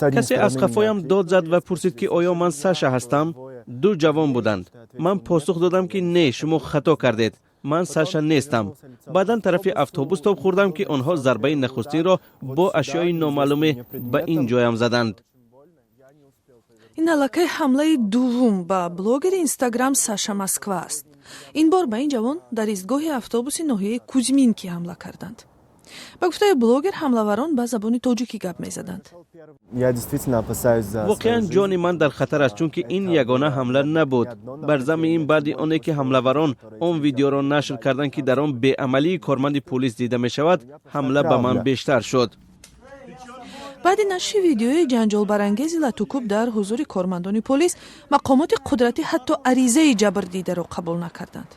کسی از قفایم داد زد و پرسید که آیا من ساشا هستم؟ دو جوان بودند. من پاسخ دادم که نه، شما خطا کردید، من ساشا نیستم. بعداً طرف اتوبوس تاب خوردم که آنها ضربه نخستین را با اشیاء نامعلوم به این جایم زدند. این علاقه حمله دوم به بلوگر اینستاگرام ساشا مسکوا است. این بار به این جوان در ایستگاه اتوبوس ناحیه کوزمینکی حمله کردند. با گفته بلوگر حمله‌وران به زبان تاجیکی گپ می‌زدند. واقعا جان من در خطر است، چون که این یگانه حمله نبود. بر ضمن این بعد آنی که حمله‌وران آن ویدیو را نشر کردند که در آن بی‌عملی کارمند پلیس دیده می‌شود، حمله به من بیشتر شد. بعد نشر ویدیوی جنجال برانگیز لاتوکوب در حضور کارمندان پلیس، مقامات قدرتی حتی عریضه جبر دیده را قبول نکردند.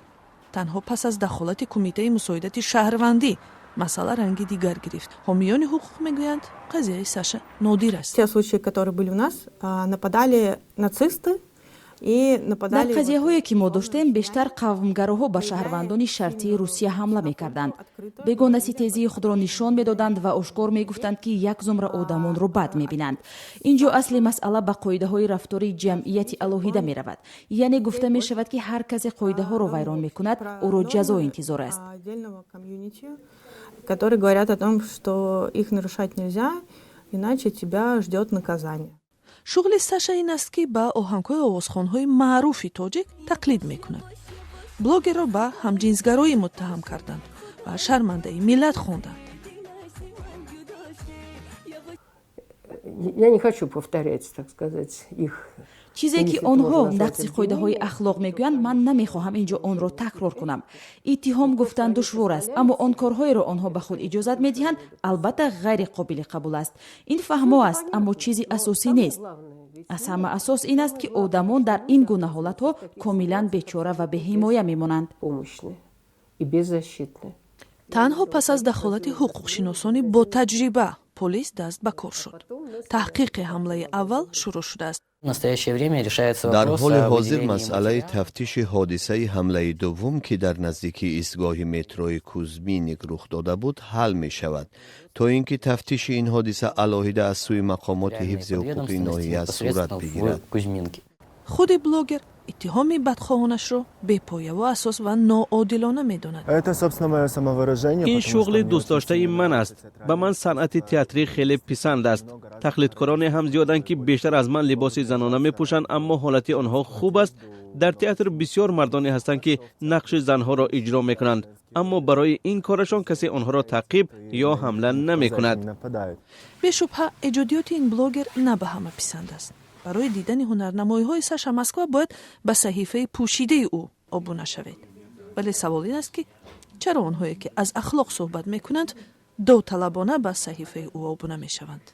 تنها پس از دخالت کمیته مساعدت شهروندی مسئله رنگی دیگر گرفت. حامیان حقوق میگویند قضیه ساشا نادر است. Те случаи, которые были у нас, нападали нацисты. در قضیه هایی که ما داشتیم بیشتر قومگراها به شهروندان شرطی روسیه حمله میکردند. بیگانه تیزی خود را نشان میدادند و آشکار میگفتند که یک زمره آدمان را بد میبینند. اینجا اصل مسئله به قاعده های رفتاری جمعیت الهیده میرود. یعنی گفته میشود که هر کسی قاعده ها را ویران میکند او را جزا انتظار است. которые говорят о том, что их нарушать нельзя, иначе тебя ждет наказание. شغل ساشا این است که با آهنگ‌های آوازخوان‌های معروف تاجیک تقلید می‌کند. بلوگر را با همجنسگرایی متهم کردند و شرمنده ملت خواندند. Я не хочу повторять, так сказать, их. چیزی که آنها نقض قاعده های اخلاق میگویند من نمیخواهم اینجا آن را تکرار کنم. اتهام گفتن دشوار است، اما آن کارهای را آنها به خود اجازت میدهند البته غیر قابل قبول است. این فهمو است، اما چیزی اساسی نیست. از همه اساس این است که آدمان در این گونه حالتها کاملا بیچاره و بی‌حمایه میمانند. تنها پس از دخالت حقوقشناسانی با تجربه پلیس دست به کار شد. تحقیق حمله اول شروع شده است. در حال حاضر مسئله تفتیش حادثه حمله دوم که در نزدیکی ایستگاه متروی کوزمینک رخ داده بود حل می شود تا اینکه تفتیش این حادثه علاهیده از سوی مقامات حفظ حقوق ناحیه صورت بگیرد. خود بلوگر اتهام بدخواهانش را بی‌پایه و اساس و ناعادلانه می‌داند. این شغل دوست داشته من است. به من صنعت تئاتری خیلی پسند است. تقلیدکاران هم زیادند که بیشتر از من لباس زنانه می‌پوشند، اما حالت آنها خوب است. در تئاتر بسیار مردانی هستند که نقش زنها را اجرا می‌کنند، اما برای این کارشان کسی آنها را تعقیب یا حمله نمی‌کند. بی‌شبهه ایجادیات این بلوگر نه به همه پسند است. برای دیدن هنرنمایی‌های ساشا مسکوا باید به صحیفه پوشیده او ابونه شوید. ولی سوال این است که چرا آنهایی که از اخلاق صحبت می‌کنند داوطلبانه به صحیفه او ابونه می‌شوند؟